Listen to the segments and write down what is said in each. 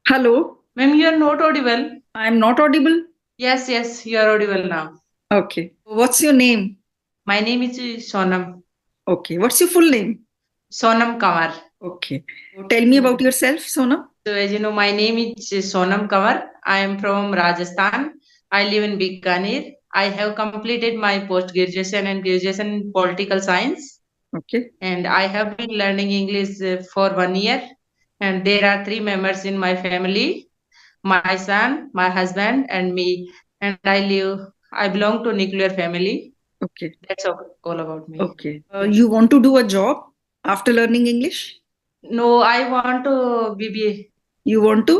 Hello, Ma'am, you are not audible. I'm not audible. Yes, you are audible now. Okay. What's your name? My name is Sonam. Okay. What's your full name? Sonam Kamar. Okay. Tell me Yeah. about yourself, Sona. So as you know, my name is Sonam Kamar. I am from Rajasthan. I live in Bikaner. I have completed my post graduation and graduation in political science. Okay. And I have been learning English for 1 year. And there are three members in my family: my son, my husband, and me. And I belong to nuclear family. Okay. That's all about me. Okay. You want to do a job after learning English? No, I want to BBA. You want to?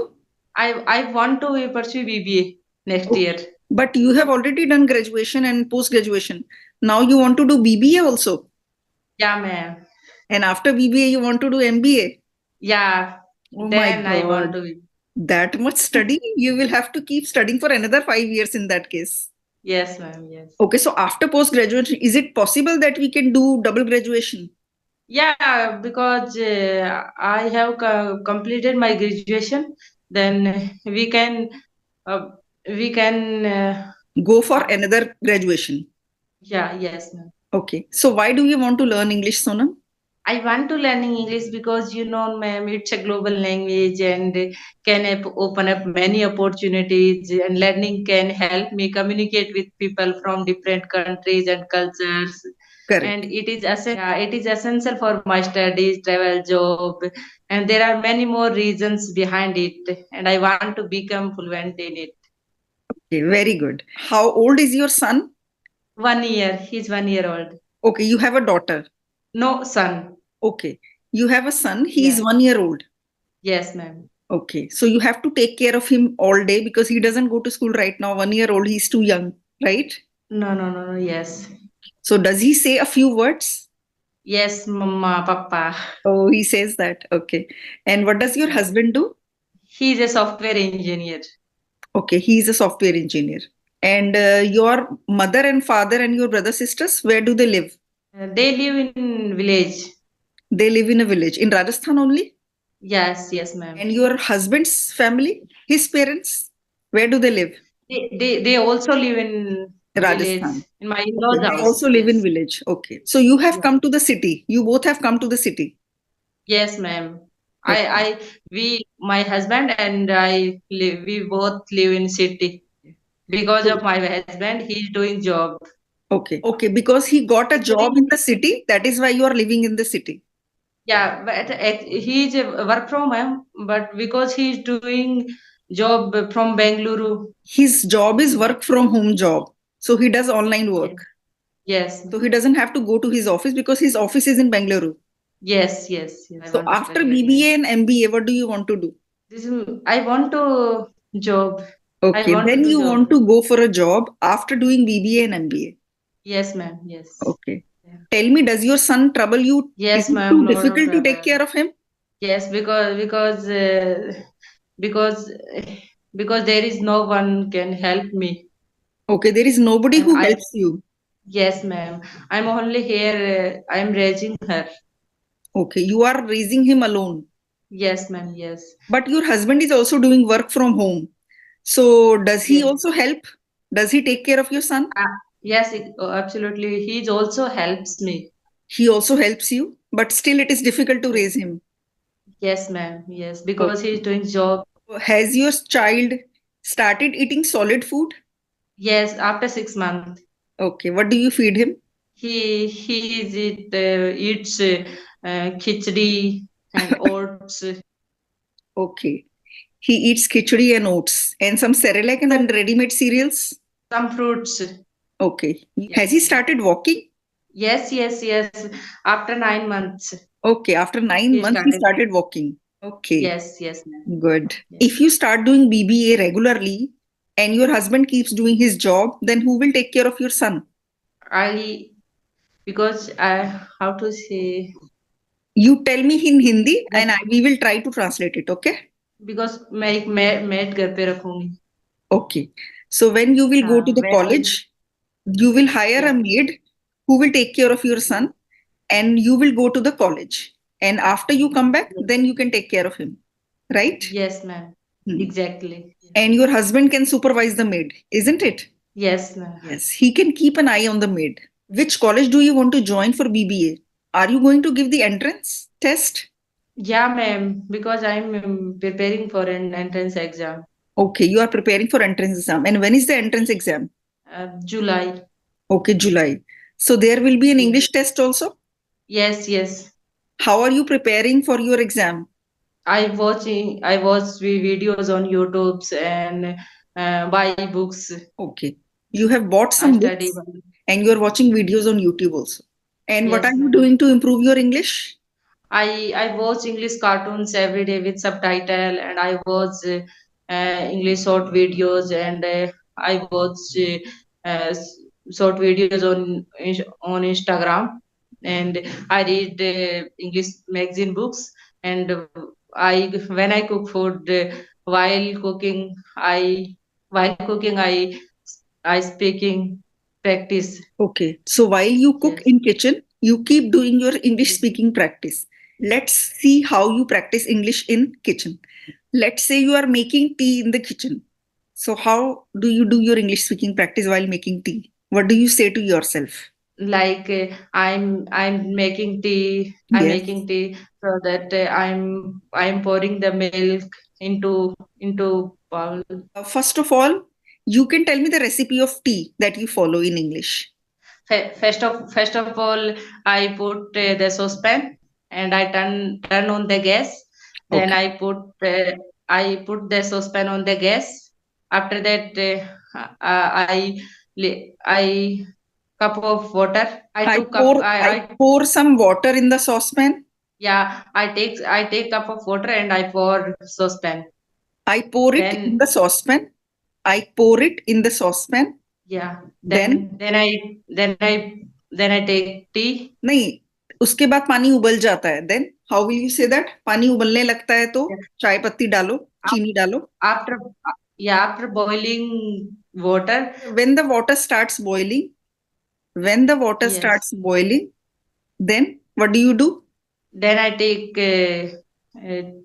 I want to pursue BBA next Okay. year. But you have already done graduation and post graduation. Now you want to do BBA also. Yeah, ma'am. And after BBA, you want to do MBA. Yeah, Oh my then I want God. to. That much study? You will have to keep studying for another 5 years in that case. Yes, ma'am. Yes. Okay, so after post graduation, is it possible that we can do double graduation? Yeah, because I have completed my graduation. Then uh, we can. Go for another graduation. Yeah, yes, ma'am. Okay, so why do you want to learn English, Sonam? I want to learning English because ma'am, it's a global language and can open up many opportunities. And learning can help me communicate with people from different countries and cultures. And Correct. it is essential for my studies, travel, job, and there are many more reasons behind it. And I want to become fluent in it. Okay, very good. How old is your son? 1 year, he's 1 year old. Okay, you have a daughter. No son. Okay, you have a son. He is Yeah. 1 year old. Yes, ma'am. Okay, so you have to take care of him all day because he doesn't go to school right now. 1 year old, he's too young, right? No. Yes. So does he say a few words? Yes, mama, papa. Oh, he says that. Okay. And what does your Yeah. husband do? He's a software engineer. Okay, he's a software engineer. And your mother and father and your brother sisters, where do they live? They live in village. They live in a village in Rajasthan only. Yes, ma'am. And your husband's family, his parents, where do they live? They also live in village, Rajasthan. in my Okay, in-laws they house. also live in Yes. village. Okay, so you have Yeah. come to the city. You both have come to the city. Yes, ma'am. Okay. My husband and we both live in city because of So- my husband. He's doing job. Okay. Okay, because he got a job in Actually, the city. That is why you are living in the city. yeah, but he's a work from home, but because he's doing job from Bengaluru. His job is work from home job. So he does online Yes. work. Yes. So he doesn't have to go to his office because his office is in Bangalore. I So want to after graduate next. BBA and MBA, what do you want to do? I want to job. I Okay, want to then do you job. want to go for a job after doing BBA and MBA. Yes, ma'am. Yes. Okay. Yeah. Tell me, does your son trouble you? Is Yes, it ma'am. too Lot of difficult to take trouble. care of him? Yes, because because there is no one can help me, Okay, there is nobody and who I helps you. yes, ma'am. I'm only here. I'm raising her. Okay, you are raising him alone. Yes, ma'am. Yes. But your husband is also doing work from home. So does he Yes. also help? Does he take care of your son? Yes. Absolutely. He also helps me. He also helps you, but still it is difficult to Yes. raise him. Yes, ma'am. Yes, because he's Okay. doing job. Has your child started eating solid food? Yes, after 6 months. Okay, what do you feed him? Eats khichdi and oats. Okay. He eats khichdi and oats and some cerelac and then ready-made cereals. Some fruits. Okay. Yes, Has he ma'am. started walking? Yes. After 9 months, Okay. After nine he months, he started. started walking. Okay. Yes, ma'am. Good. Yes. If you start doing BBA regularly and your husband keeps doing his job, then who will take care of your son? I because I how to say You tell me in Hindi and we will try to translate it. Okay. because मैं एक mat घर पे रखूंगी. Okay. So when you will go to हाँ, the college, you will hire a yeah. maid who will take care of your son and you will go to the college. And after you come back, then you can take care of him. Right? Yes, ma'am. Hmm. exactly. And your husband can supervise the maid, isn't it? Yes, ma'am. Yes, he can keep an eye on the maid. Which college do you want to join for BBA? Are you going to give the entrance test? Yeah, ma'am, because I'm preparing for an entrance exam. Okay, you are preparing for entrance exam. And when is the entrance exam? July. Okay, July. So there will be an Yes, English test also. yes, yes. How are you preparing for your exam? I watch videos on YouTube's and buy books. Okay, you have bought I some study. books and you are watching videos on YouTube also. And what are Yes, you ma'am. doing to improve your English? I watch English cartoons every day with subtitle, and I watch English short videos, and I watch short videos on Instagram, and I read English magazine books, and I when I cook food while cooking I speaking practice. Okay, so while you cook Yes. in kitchen, you keep doing your English Yes. speaking practice. Let's see how you practice English in kitchen. Let's say you are making tea in the kitchen. So how do you do your English speaking practice while making tea? What do you say to yourself? Like I'm making tea. I'm Yes. making tea so that I'm pouring the milk into bowl. First of all, you can tell me the recipe of tea that you follow in English. First of all, I put the saucepan and I turn on the gas. Then Okay. I put the saucepan on the gas. After that, I cup of water. I I took cup. pour I pour some water in the saucepan. Yeah, I take cup of water and I pour saucepan. I pour it in Then the saucepan. I pour it in the saucepan. yeah, Then then I take tea. नहीं, उसके बाद पानी उबल जाता है. Then how will you say that? पानी उबलने लगता है तो चाय पत्ती डालो, Af- चीनी डालो. After after boiling water, When the water starts boiling, when the water yes. starts boiling, then what do you do? Then I take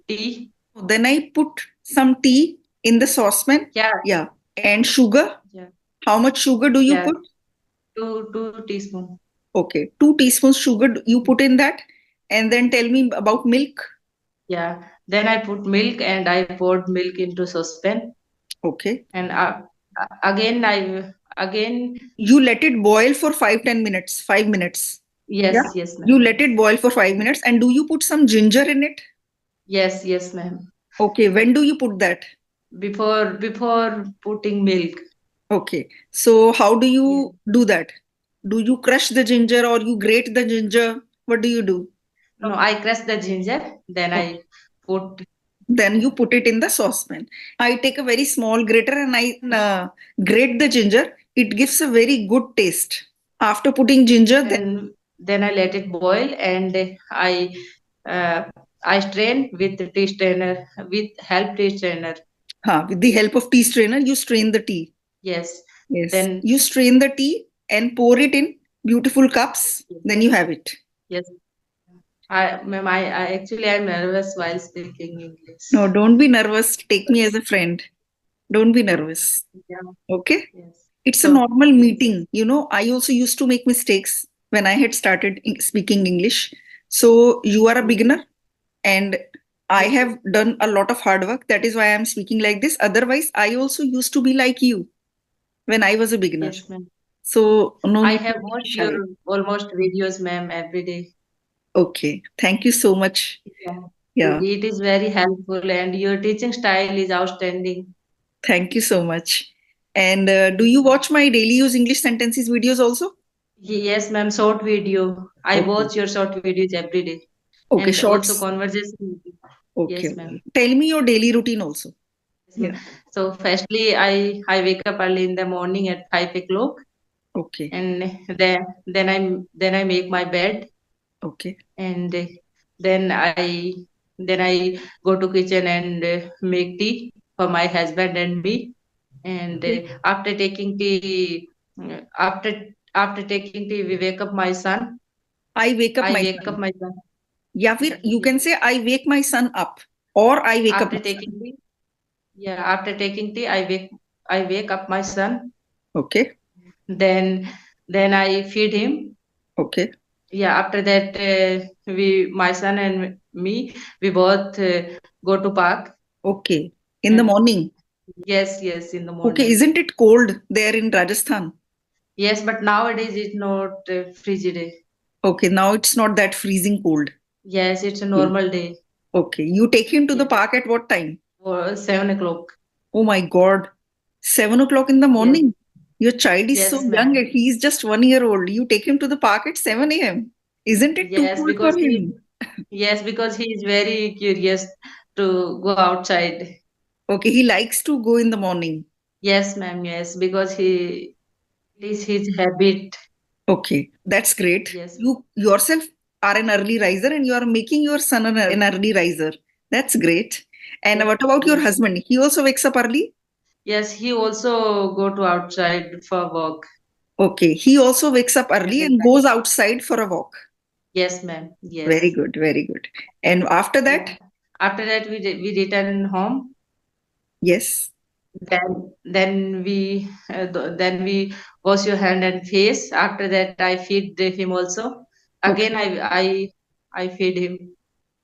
tea. Then I put some tea in the saucepan. Yeah, Yeah. And sugar. yeah, How much sugar do you yeah. put? Two teaspoon. Okay. 2 teaspoons sugar you put in that. And then tell me about milk. Yeah. Then I put milk and I poured milk into saucepan. Okay. And again You let it boil for 5-10 minutes. 5 minutes. Yeah. yes, yes, You ma'am. let it boil for 5 minutes. And do you put some ginger in it? Yes, yes, ma'am. Okay. When do you put that? Before putting milk. Okay. So how do Yeah. you do that? Do you crush the ginger or you grate the ginger? What do you do? No, I crush the ginger. Then I put. Then you put it in the saucepan. I take a very small grater and I grate the ginger. It gives a very good taste. After putting ginger, then Then I let it boil and uh, I strain with the tea strainer with help tea strainer. with the help of tea strainer, you strain the tea. Yes. Yes, Then you strain the tea and pour it in beautiful cups. Then you have it. yes. Ma'am, I actually I'm nervous while speaking English. No, don't be nervous. Take me as a friend. Don't be nervous. Yeah. Okay? Yes. It's a So normal yes. meeting. I also used to make mistakes when I had started speaking English. So you are a Yes. beginner and I Yes. have done a lot of hard work. That is why I am speaking like this. Otherwise, I also used to be like you when I was a beginner. Yes, ma'am. So no I need have to be watched your shy. almost videos, ma'am, every day. Okay. Thank you so much. Yeah. Yeah. It is very helpful, and your teaching style is outstanding. Thank you so much. And do you watch my daily use English sentences videos also? Yes, ma'am. Short video. I Okay. watch your short videos every day, Okay. and also Shorts. conversation. Okay. Yes, ma'am. Okay. Tell me your daily routine also. Yes, ma'am. Yeah. So, firstly, I wake up early in the morning at 5 o'clock, Okay. and then I make my bed, Okay. and then I go to kitchen and make tea for my husband and me. And Okay. after taking tea, we wake up my son. I wake up I my wake up son. my son. Yeah, you Yes. can say I wake my son up or I wake up After my taking son. tea, Yeah, after taking tea, I wake up my son. Okay. Then then I feed him. Okay. Yeah, after that, my son and me, we both go to park. Okay. In the And morning. yes, yes, in the Okay. morning. Isn't it cold there in Rajasthan? Yes, but nowadays it's not frigid. Okay. Now it's not that freezing cold. Yes, it's a Okay. normal day. Okay. You take him to the Yes, park at what time? or 7 o'clock. Oh my God. 7 o'clock in the Yes, morning. Your child is so yes, young. ma'am. He is just 1 year old. You take him to the park at 7 a.m. Isn't it too Yes, cold for because he him? yes, because he is very curious to go outside. Okay. He likes to go in the morning. Yes, ma'am. Yes, because it is his habit. Okay. That's great. Yes, You yourself are an early riser and you are making your son an early riser. That's great. And yes, what about your yes. husband? He also wakes up early? Yes, he also go to outside for walk. Okay. He also wakes up early Every and time. goes outside for a walk. Yes, ma'am. Very Yes. good. Very good. And after Yeah. that? After that, we return home. Yes. Then we wash your hand and face. After that, I feed him also. Again, Okay. I feed him. Okay.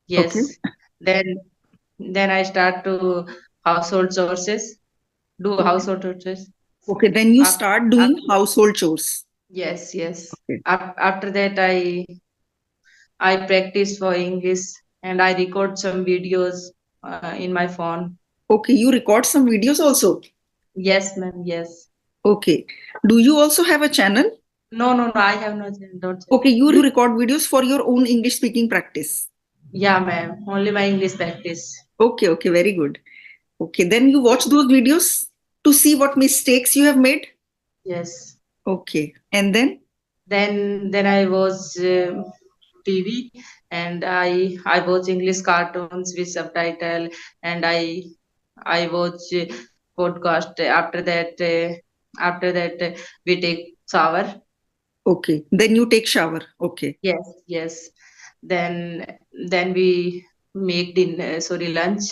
Yes. Then then I start to household chores. Do Okay. household chores. Okay. Then you After, start doing household chores. yes, yes. Okay. After that, I practice for English and I record some videos in my phone. Okay. You record some videos also. Yes, ma'am. Yes. Okay. Do you also have a channel? No, no, no. I have no don't. Okay. You record videos for your own English speaking practice. Yeah, ma'am. Only my English practice. Okay. Okay. Very good. Okay. Then you watch those videos to see what mistakes you have made. Yes. Okay. And then? Then I watch TV and I watch English cartoons with subtitle and I watch podcast. After that, we take shower. Okay. Then you take shower. Okay. Yes, yes. Then then we make dinner. Sorry, lunch.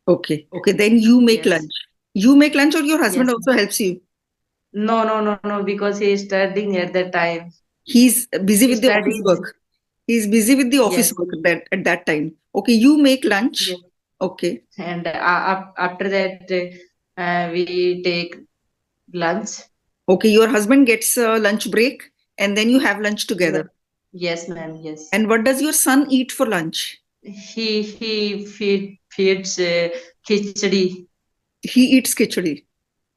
Okay. Okay. Then you make Yes, lunch. You make lunch or your husband yes. also helps you? No, no, no, no. Because he is studying at that time. He's busy He with the office studies. work. He's busy with the office Yes, work at that time. Okay. You make yes. lunch. Okay. And after that, we take lunch. Okay. Your husband gets a lunch break and then you have lunch Yes, together. yes, ma'am. Yes. And what does your son eat for lunch? He feeds khichdi. He eats khichdi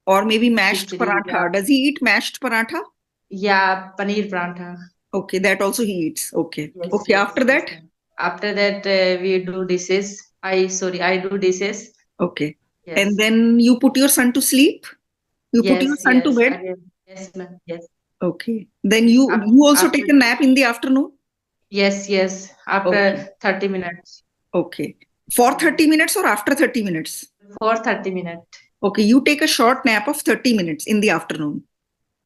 or maybe mashed Khichdi. Yeah. paratha. Does he eat mashed paratha? Yeah. Paneer prantha. Okay, that also he eats. Okay. Yes. Okay, Yes. after Yes, that? ma'am. After that, we do dishes. I do dishes. Okay. And Yes. then you put your son to sleep? You put your Yes. son to Yes. bed? Again. Yes, ma'am. Yes. Okay. Then you also After take a nap in the afternoon? yes. Yes. Okay. After 30 minutes. Okay. For 30 minutes or after 30 minutes? For 30 minutes. Okay, you take a short nap of 30 minutes in the afternoon.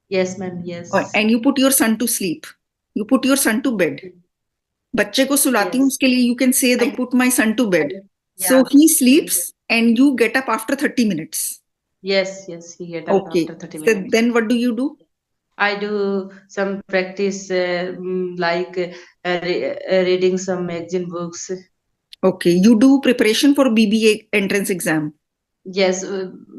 Yes, ma'am. Yes. And you put your son to sleep. You put your son to bed. बच्चे को सुलाती हूँ Yes. उसके लिए you can say the I, put my son to bed. yeah. So he Yes. sleeps and you get up after 30 minutes. Yes. Yes. He get up Okay. after 30 So minutes. then what do you do? I do some practice like reading some magazine books. Okay. You do preparation for BBA entrance exam. Yes,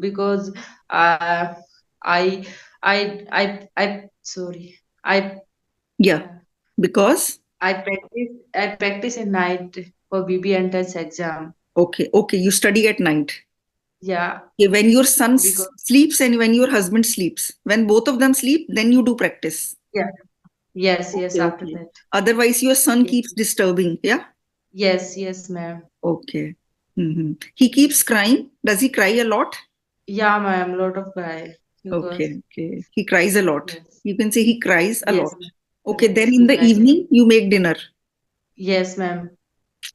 because uh, I I sorry. Yeah. Yeah, Because I practice at night for BB entrance exam. okay. Okay. You study at night. Yeah, Okay, when your son because sleeps and when your husband sleeps, when both of them sleep, then you do practice. yeah, yes, yes. Okay, After okay. that, Otherwise, your son yes, keeps disturbing. Yeah. yes, yes, ma'am. Okay. He keeps crying. Does he cry a lot? Yeah, ma'am. Lot of guy because Okay, okay. He cries a lot. yes, You can say he cries a yes, lot. ma'am. Okay, then Yes, in he the cries a lot. evening, you make dinner. Yes, ma'am.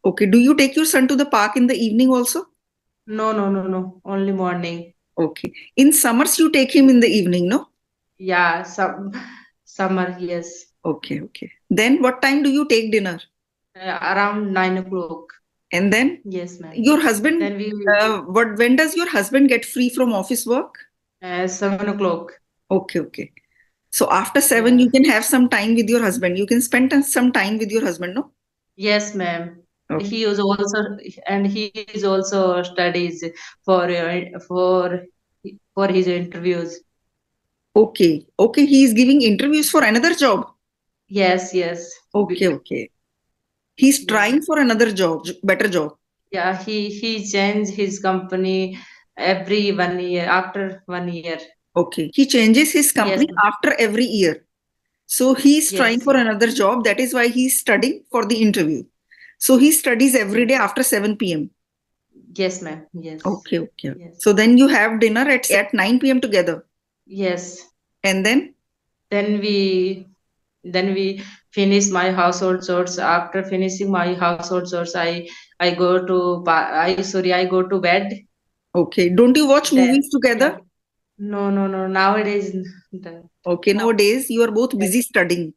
Okay, do you take your son to the park in the evening also? No, no, no, no. Only morning. Okay. In summers, you take him in the evening, no? Yeah, summer. Yes, Okay, okay. Then what time do you take dinner? around 9 o'clock. And then Yes, ma'am. your husband, Then we when does your husband get free from office work? 7 o'clock. Okay, okay. So after 7, Yeah. you can have some time with your husband. You can spend some time with your husband, no? Yes, ma'am. Okay. He is also, and he is also studies for for his interviews. Okay. Okay. He is giving interviews for another job. Yes, yes. Okay, okay. He's Yeah. trying for another job, better job. Yeah, he changed his company every 1 year, after 1 year. Okay. He changes his Yes, company after every year. So he's trying yes, for yes, another job. That is why he's studying for the interview. So he studies every day yes, after 7 p.m. yes, ma'am. Yes, Okay, okay. yes, So then you have dinner at 9 p.m. together. yes. And then, Then we finish my household chores. After finishing my household chores, I go to I go to bed. okay. Don't you watch Then movies yeah, together? no, no, no. Nowadays, the, Okay. Nowadays, you are both yes, busy studying.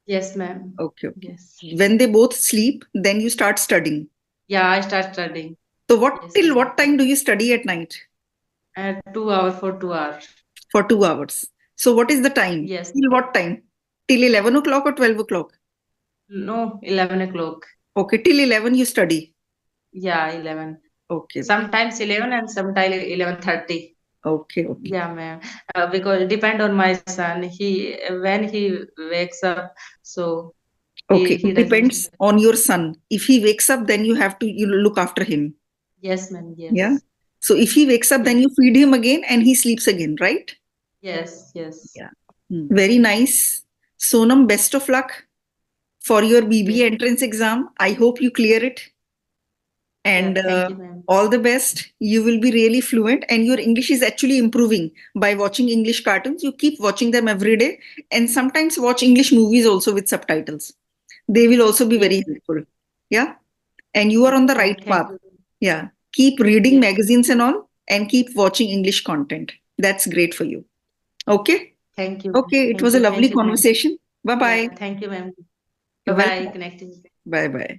yes, ma'am. Okay, okay. Yes, When they both sleep, then you start studying. yeah. I start studying. So what Yes, till ma'am. what time do you study at night? At 2 hour for 2 hours. For 2 hours. So what is the time? Yes. Till what time? Till 11 o'clock or 12 o'clock? No, 11 o'clock. Okay, till 11 you study. Yeah, 11. Okay, okay, Sometimes 11 and sometimes 11:30. okay, okay. Yeah, ma'am. Because it depend on my son. He when he wakes up, so Okay, he it doesn't. depends on your son. If he wakes up, then you look after him. Yes, ma'am. Yeah. Yes. So if he wakes up, then Yes. you feed him again and he sleeps again, right? Yes. Yes. Yeah. Very nice. Sonam, best of luck for your BBA Okay. entrance exam. I hope you clear it. Yeah. And Thank you, ma'am. all the best. You will be really fluent, and your English is actually improving by watching English cartoons. You keep watching them every day, and sometimes watch English movies also with subtitles. They will also be very Yes. helpful. Yeah. And you are on the right Thank path. you. Yeah. Keep reading Yes. magazines and all, and keep watching English content. That's great for you. Okay. Thank you. Okay. It Thank was a you. lovely Thank you, ma'am. conversation. Bye Yeah. bye. Thank you, ma'am. Bye You're bye. welcome. Connecting. Bye bye.